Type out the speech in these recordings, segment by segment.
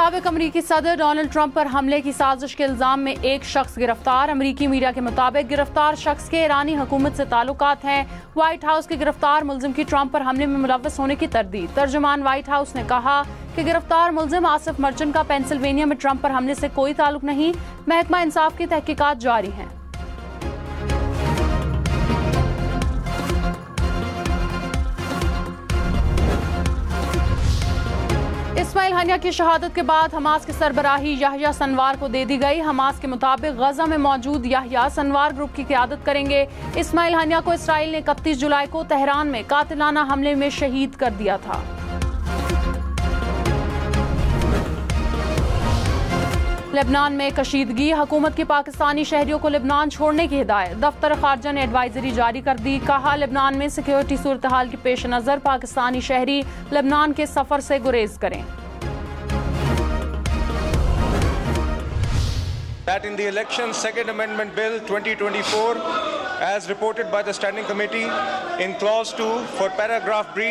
साबिक अमरीकी सदर डोनाल्ड ट्रंप पर हमले की साजिश के इल्जाम में एक शख्स गिरफ्तार। अमरीकी मीडिया के मुताबिक गिरफ्तार शख्स के ईरानी हुकूमत से ताल्लुकात हैं। व्हाइट हाउस के गिरफ्तार मुलजिम की ट्रंप पर हमले में मुलव्वस होने की तरदीद। तर्जुमान व्हाइट हाउस ने कहा कि गिरफ्तार मुलजिम आसिफ मर्चेंट का पेंसिल्वेनिया में ट्रंप पर हमले से कोई ताल्लुक नहीं। महकमा इंसाफ की तहकीकात जारी हैं। इस्माइल हनिया की शहादत के बाद हमास की सरबराही याह्या सनवार को दे दी गई। हमास के मुताबिक गजा में मौजूद याह्या सनवार ग्रुप की क़यादत करेंगे। इस्माइल हनिया को इसराइल ने 31 जुलाई को तेहरान में कातिलाना हमले में शहीद कर दिया था। लेबनान में कशीदगी, हुकूमत की पाकिस्तानी शहरियों को लेबनान छोड़ने की हिदायत। दफ्तर खारजा ने एडवाइजरी जारी कर दी। कहा लेबनान में सिक्योरिटी सूरत हाल के पेश नज़र पाकिस्तानी शहरी लेबनान के सफर से गुरेज करें। That in the election Second Amendment Bill 2024, as reported by the Standing Committee in Clause 2 for Paragraph B.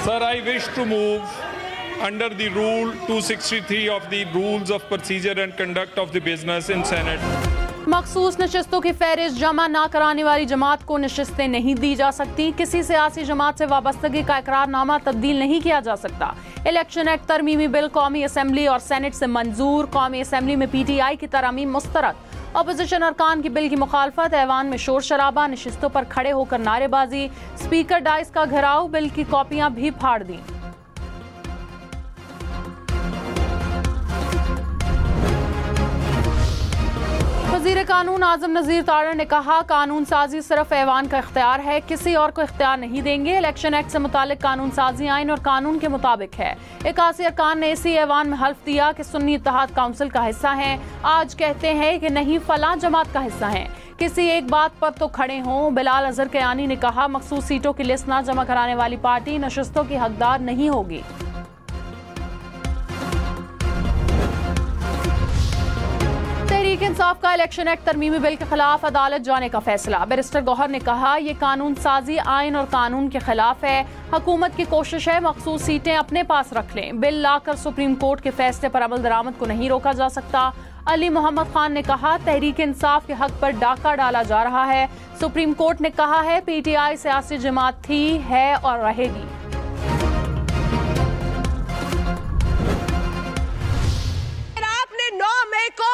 Sir, I wish to move under the Rule 263 of the Rules of Procedure and Conduct of the Business in Senate. मखसूस नशिस्तों की फहरिस्त जमा न कराने वाली जमात को नशिस्तें नहीं दी जा सकती। किसी सियासी जमात से वाबस्तगी का इकरारनामा तब्दील नहीं किया जा सकता। इलेक्शन एक्ट तरमीमी बिल कौमी असम्बली और सेनेट से मंजूर। कौमी असम्बली में PTI की तरमीम मुस्तरद। अपोजिशन अरकान की बिल की मुखालफत। ऐवान में शोर शराबा, नशिस्तों पर खड़े होकर नारेबाजी। स्पीकर डाइस का घेराव, बिल की कॉपियां भी फाड़ दी। वज़ीर कानून आज़म नज़ीर तारड़ ने कहा कानून साजी सिर्फ ऐवान का इख्तियार है, किसी और को इख्तियार नहीं देंगे। इलेक्शन एक्ट से मुतालिक कानून साजी आइन और कानून के मुताबिक है। 81 अरकान ने इसी ऐवान में हल्फ दिया कि सुन्नी इत्तेहाद काउंसिल का हिस्सा हैं। आज कहते हैं कि नहीं फलां जमात का हिस्सा हैं। किसी एक बात पर तो खड़े हों। बिलाल अजहर कयानी ने कहा मखसूस सीटों की लिस्ट न जमा कराने वाली पार्टी नशिस्तों की हकदार नहीं होगी। तहरीक इंसाफ का इलेक्शन एक्ट तरमीमी बिल के खिलाफ अदालत जाने का फैसला। बैरिस्टर गौहर ने कहा यह कानून साजी आइन और कानून के खिलाफ है। हुकूमत की कोशिश है मखसूस सीटें अपने पास रख लें। बिल लाकर सुप्रीम कोर्ट के फैसले पर अमल दरामद को नहीं रोका जा सकता। अली मोहम्मद खान ने कहा तहरीक इंसाफ के हक पर डाका डाला जा रहा है। सुप्रीम कोर्ट ने कहा है PTI सियासी जमात थी, है और रहेगी। आपने 9 मई को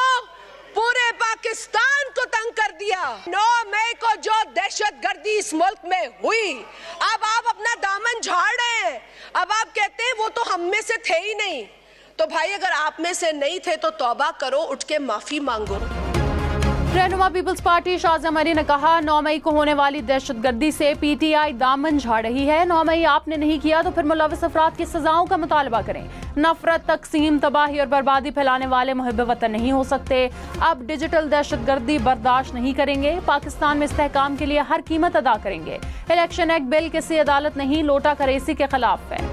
पूरे पाकिस्तान को तंग कर दिया। 9 मई को जो दहशतगर्दी इस मुल्क में हुई, अब आप अपना दामन झाड़ रहे हैं। अब आप कहते हैं वो तो हम में से थे ही नहीं। तो भाई अगर आप में से नहीं थे तो तौबा करो, उठ के माफी मांगो। रहनुमा पीपल्स पार्टी शाहजहां मरी ने कहा 9 मई को होने वाली दहशतगर्दी से PTI दामन झाड़ रही है। 9 मई आपने नहीं किया तो फिर मुलव्वस अफराद की सजाओं का मुतालबा करें। नफरत, तकसीम, तबाही और बर्बादी फैलाने वाले मुहिब वतन नहीं हो सकते। अब डिजिटल दहशतगर्दी बर्दाश्त नहीं करेंगे। पाकिस्तान में इस्तेहकाम के लिए हर कीमत अदा करेंगे। इलेक्शन एक्ट बिल किसी अदालत नहीं लोटा करेसी के खिलाफ है।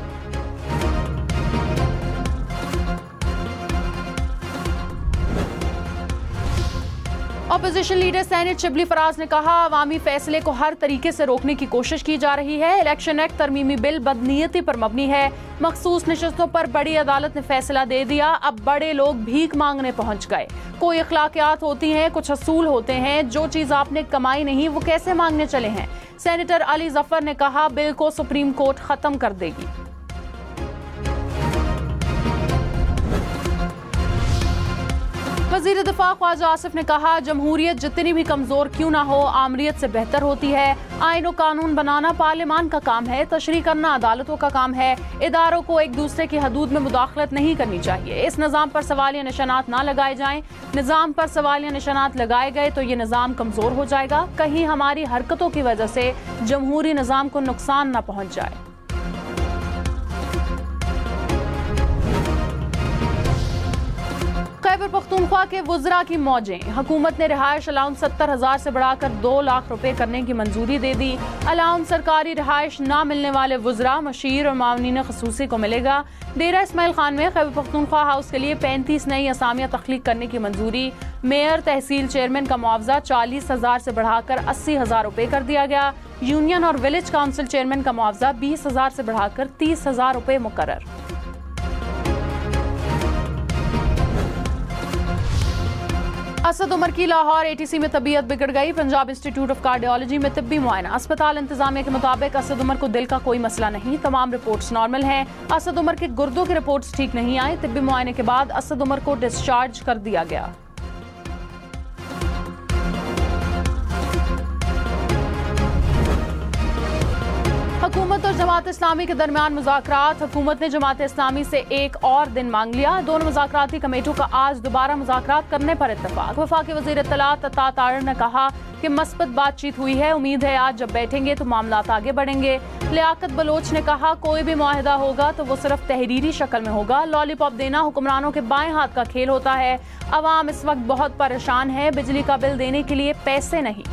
Opposition leader senate Shibli Faraz ने कहा अवामी फैसले को हर तरीके से रोकने की कोशिश की जा रही है। इलेक्शन एक्ट तरमीमी बिल बदनीयती पर मबनी है। मखसूस नशिस्तों पर बड़ी अदालत ने फैसला दे दिया। अब बड़े लोग भीख मांगने पहुंच गए। कोई अखलाकियात होती हैं, कुछ असूल होते हैं। जो चीज आपने कमाई नहीं वो कैसे मांगने चले हैं। सेनेटर अली जफर ने कहा बिल को सुप्रीम कोर्ट खत्म कर देगी। वज़ीर दिफा ख्वाजा आसिफ ने कहा जमहूरियत जितनी भी कमजोर क्यों ना हो आमरीयत से बेहतर होती है। आइन और कानून बनाना पार्लियामान का काम है, तशरीह करना अदालतों का काम है। इदारों को एक दूसरे की हदूद में मुदाखलत नहीं करनी चाहिए। इस निज़ाम पर सवालिया निशानात ना लगाए जाएं। निज़ाम पर सवालिया निशानात लगाए गए तो ये निज़ाम कमजोर हो जाएगा। कहीं हमारी हरकतों की वजह से जमहूरी निज़ाम को नुकसान न पहुंच जाए। खैबर पख्तूनख्वा के वुज़रा की मौजें। हुकूमत ने रिहाइश अलाउंस 70,000 से बढ़ाकर 2 लाख रुपए करने की मंजूरी दे दी। अलाउंस सरकारी रिहाइश ना मिलने वाले वुज़रा, मशीर और मावनीन खसूसी को मिलेगा। डेरा इस्माइल खान में खैबर पख्तूनख्वा हाउस के लिए 35 नई असामियाँ तख्लीक करने की मंजूरी। मेयर तहसील चेयरमैन का मुआवजा 40,000 से बढ़ाकर 80,000 रुपए कर दिया गया। यूनियन और विलेज काउंसिल चेयरमैन का मुआवजा 20,000 से बढ़ाकर 30,000 रुपए मुकर्रर। असद उमर की लाहौर ATC में तबीयत बिगड़ गई। पंजाब इंस्टीट्यूट ऑफ कार्डियोलॉजी में तिब्बी मुआयना। अस्पताल इंतजामिया के मुताबिक असद उमर को दिल का कोई मसला नहीं, तमाम रिपोर्ट्स नॉर्मल हैं। असद उमर के गुर्दों की रिपोर्ट्स ठीक नहीं आई। तिब्बी मुआयने के बाद असद उमर को डिस्चार्ज कर दिया गया। हुकूमत और जमात इस्लामी के दरमियान मुज़ाकरात। हुकूमत ने जमात इस्लामी से एक और दिन मांग लिया। दोनों मुज़ाकराती कमेटियों का आज दोबारा मुज़ाकरात करने पर इत्तफाक। वफाकी वज़ीर इत्तलात अता तारड़ ने कहा कि मस्बत बातचीत हुई है। उम्मीद है आज जब बैठेंगे तो मामलात आगे बढ़ेंगे। लियाकत बलोच ने कहा कोई भी मुआहिदा होगा तो वो सिर्फ तहरीरी शक्ल में होगा। लॉलीपॉप देना हुक्मरानों के बाएं हाथ का खेल होता है। अवाम इस वक्त बहुत परेशान है, बिजली का बिल देने के लिए पैसे नहीं।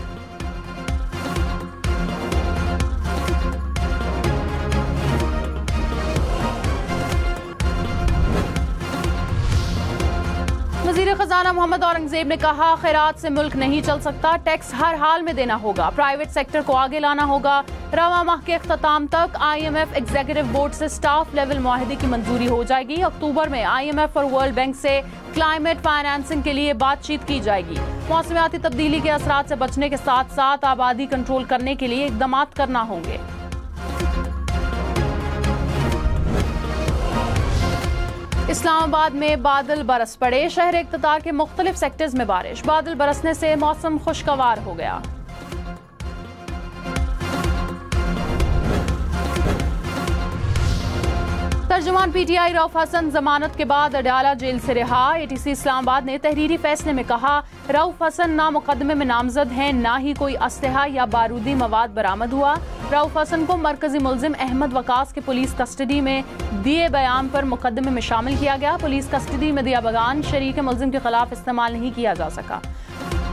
वज़ीर खजाना मोहम्मद औरंगजेब ने कहा खैरात से मुल्क नहीं चल सकता, टैक्स हर हाल में देना होगा, प्राइवेट सेक्टर को आगे लाना होगा। रवा माह के अख्ताम तक IMF एग्जीक्यूटिव बोर्ड से स्टाफ लेवल मुआहिदे की मंजूरी हो जाएगी। अक्टूबर में IMF और वर्ल्ड बैंक से क्लाइमेट फाइनेंसिंग के लिए बातचीत की जाएगी। मौसमियाती तब्दीली के असरात से बचने के साथ साथ आबादी कंट्रोल करने के लिए इकदाम करना होंगे। इस्लामाबाद में बादल बरस पड़े। शहर इख्तितार के मुख्तलिफ सेक्टर्स में बारिश। बादल बरसने से मौसम खुशगवार हो गया। तर्जुमान PTI रऊफ हसन जमानत के बाद अडयाला जेल से रिहा। ATC इस्लामाबाद ने तहरीरी फैसले में कहा रऊफ हसन ना मुकदमे में नामजद हैं, ना ही कोई असलहा या बारूदी मवाद बरामद हुआ। रऊफ हसन को मरकजी मुल्जिम अहमद वकास के पुलिस कस्टडी में दिए बयान पर मुकदमे में शामिल किया गया। पुलिस कस्टडी में दिया बयान शरीक मुल्जिम के खिलाफ इस्तेमाल नहीं किया जा सका।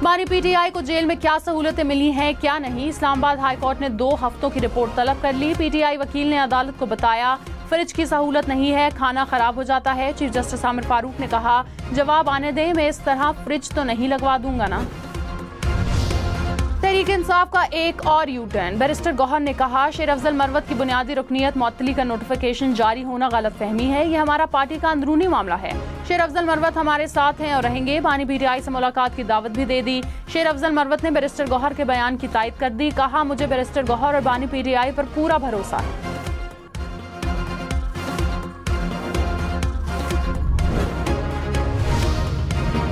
बानी PTI को जेल में क्या सहूलतें मिली हैं क्या नहीं, इस्लामाबाद हाई कोर्ट ने 2 हफ्तों की रिपोर्ट तलब कर ली। PTI वकील ने अदालत को बताया फ्रिज की सहूलत नहीं है, खाना खराब हो जाता है। चीफ जस्टिस आमिर फारूक ने कहा जवाब आने दें, मैं इस तरह फ्रिज तो नहीं लगवा दूंगा ना। तहरीक इंसाफ का एक और यू टर्न। बैरिस्टर गौहर ने कहा शेर अफजल मरवत की बुनियादी रुकनियत मुअत्तली का नोटिफिकेशन जारी होना गलत फहमी है, ये हमारा पार्टी का अंदरूनी मामला है। शेर अफजल मरवत हमारे साथ हैं और रहेंगे। बानी PTI से मुलाकात की दावत भी दे दी। शेर अफजल मरवत ने बैरिस्टर गौहर के बयान की तायद कर दी। कहा मुझे बैरिस्टर गौहर और बानी PTI पर पूरा भरोसा है।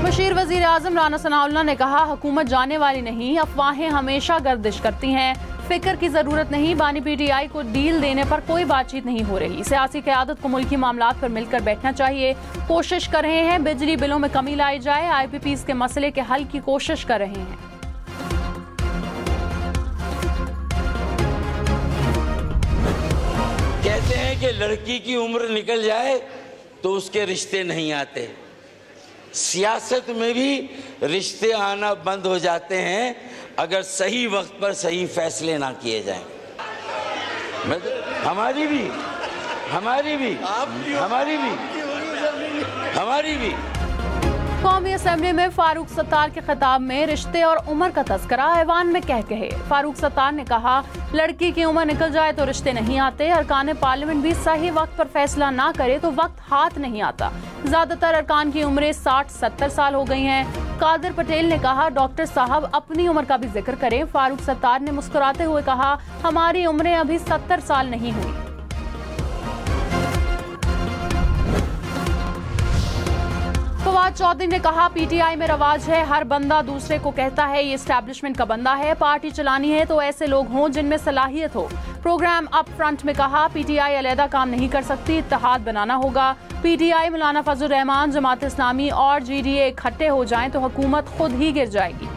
बशीर वजीर आजम राना सनाउल्लाह ने कहा हुकूमत जाने वाली नहीं, अफवाहें हमेशा गर्दिश करती हैं, फिक्र की जरूरत नहीं। बानी PTI को डील देने पर कोई बातचीत नहीं हो रही। सियासी क़यादत को मुल्की मामलात पर मिलकर बैठना चाहिए। कोशिश कर रहे हैं बिजली बिलों में कमी लाई जाए, IPPs के मसले के हल की कोशिश कर रहे हैं। कहते हैं कि लड़की की उम्र निकल जाए तो उसके रिश्ते नहीं आते। सियासत में भी रिश्ते आना बंद हो जाते हैं अगर सही वक्त पर सही फैसले ना किए जाएं। हमारी भी कौमी असेंबली में फारूक सत्तार के खिताब में रिश्ते और उम्र का तस्करा। ऐवान में कह कहे फारूक सत्तार ने कहा लड़की की उम्र निकल जाए तो रिश्ते नहीं आते। अरकान पार्लियामेंट भी सही वक्त पर फैसला ना करे तो वक्त हाथ नहीं आता। ज्यादातर अरकान की उम्रें 60-70 साल हो गई हैं। कादिर पटेल ने कहा डॉक्टर साहब अपनी उम्र का भी जिक्र करें। फारूक सत्तार ने मुस्कुराते हुए कहा हमारी उम्रें अभी 70 साल नहीं हुई। फवाद चौधरी ने कहा PTI में रवाज है हर बंदा दूसरे को कहता है ये एस्टैब्लिशमेंट का बंदा है, पार्टी चलानी है तो ऐसे लोग हों जिनमें सलाहियत हो। प्रोग्राम अप फ्रंट में कहा PTI अलहदा काम नहीं कर सकती, इत्तेहाद बनाना होगा। PTI मौलाना फजल रहमान जमात इस्लामी और GDA इकट्ठे हो जाएं तो हुकूमत खुद ही गिर जाएगी।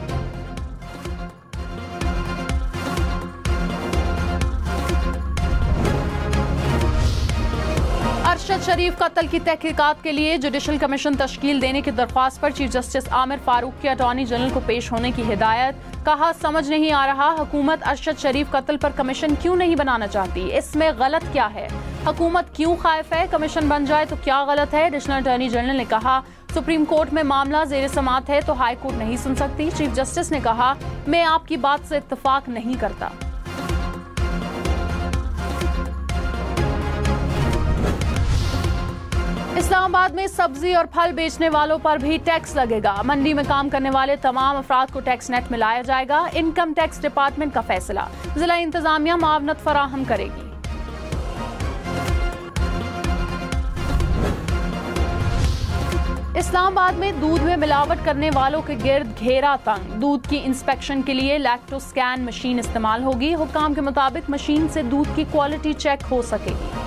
अरशद शरीफ कत्ल की तहकीकात के लिए जुडिशल कमीशन तश्कील देने की दरख्वास्त पर चीफ जस्टिस आमिर फारूक की अटॉर्नी जनरल को पेश होने की हिदायत। कहा समझ नहीं आ रहा हुकूमत अरशद शरीफ कत्ल पर कमीशन क्यों नहीं बनाना चाहती, इसमें गलत क्या है, हुकूमत क्यों खाइफ है, कमीशन बन जाए तो क्या गलत है। एडिशनल अटॉर्नी जनरल ने कहा सुप्रीम कोर्ट में मामला जेर समात है तो हाई कोर्ट नहीं सुन सकती। चीफ जस्टिस ने कहा मैं आपकी बात से इत्तेफाक नहीं करता। इस्लामाबाद में सब्जी और फल बेचने वालों पर भी टैक्स लगेगा। मंडी में काम करने वाले तमाम अफराद को टैक्स नेट में लाया जाएगा। इनकम टैक्स डिपार्टमेंट का फैसला, जिला इंतजामिया मुआवनत फराहम करेगी। इस्लामाबाद में दूध में मिलावट करने वालों के गिर्द घेरा तंग। दूध की इंस्पेक्शन के लिए लैक्टोस्कैन मशीन इस्तेमाल होगी। हुक्काम के मुताबिक मशीन से दूध की क्वालिटी चेक हो सकेगी।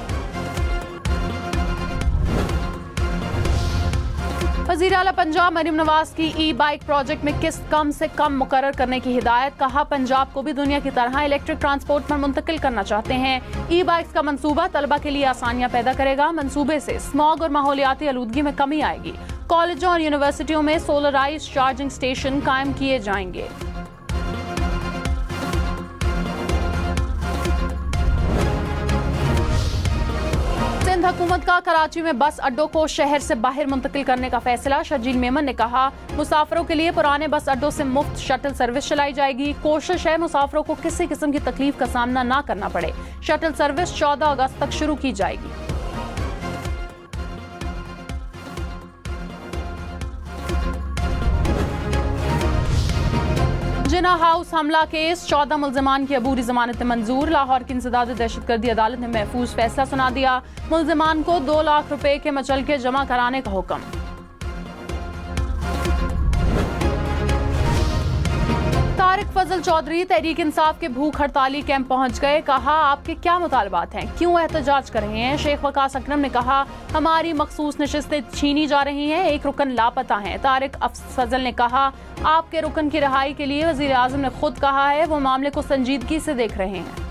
वज़ीर आला पंजाब मरियम नवाज की ई बाइक प्रोजेक्ट में किस्त कम से कम मुकर्रर करने की हिदायत। कहा, पंजाब को भी दुनिया की तरह इलेक्ट्रिक ट्रांसपोर्ट पर मुंतकिल करना चाहते हैं। ई बाइक्स का मंसूबा तलबा के लिए आसानियां पैदा करेगा। मंसूबे से स्मॉग और माहौलियाती आलूदगी में कमी आएगी। कॉलेजों और यूनिवर्सिटियों में सोलराइज्ड चार्जिंग स्टेशन कायम किए जाएंगे। सिंध हुकूमत का कराची में बस अड्डों को शहर से बाहर मुंतकिल करने का फैसला। शर्जील मेमन ने कहा, मुसाफिरों के लिए पुराने बस अड्डों से मुफ्त शटल सर्विस चलाई जाएगी। कोशिश है मुसाफिरों को किसी किस्म की तकलीफ का सामना ना करना पड़े। शटल सर्विस 14 अगस्त तक शुरू की जाएगी। जिना हाउस हमला केस, 14 मुल्जिमान की अबूरी जमानत मंजूर। लाहौर की इंसदाद दहशतगर्दी अदालत ने महफूज फैसला सुना दिया। मुल्जिमान को 2 लाख रुपए के मचलके जमा कराने का हुक्म। तारिक फजल चौधरी तहरीक इंसाफ के भूख हड़ताली कैंप पहुंच गए। कहा, आपके क्या मुतालबात हैं, क्यों एहतजाज कर रहे हैं। शेख वकास अकरम ने कहा, हमारी मखसूस नशिस्तें छीनी जा रही हैं, एक रुकन लापता हैं। तारिक फजल ने कहा, आपके रुकन की रिहाई के लिए वजीर आजम ने खुद कहा है वो मामले को संजीदगी से देख रहे हैं।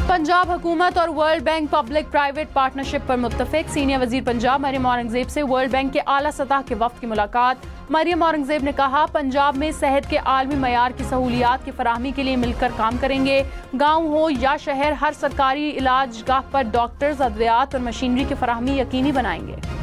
पंजाब हुकूमत और world bank public private partnership पर मुत्तफिक। सीनियर वजीर पंजाब मरियम औरंगजेब से वर्ल्ड बैंक के आला सतह के वफ्द की मुलाकात। मरियम औरंगजेब ने कहा, पंजाब में सेहत के आलमी मयार की सहूलियात की फराहमी के लिए मिलकर काम करेंगे। गाँव हो या शहर, हर सरकारी इलाज गाह पर डॉक्टर्स, अद्वियात और मशीनरी की फराहमी यकीनी बनाएंगे।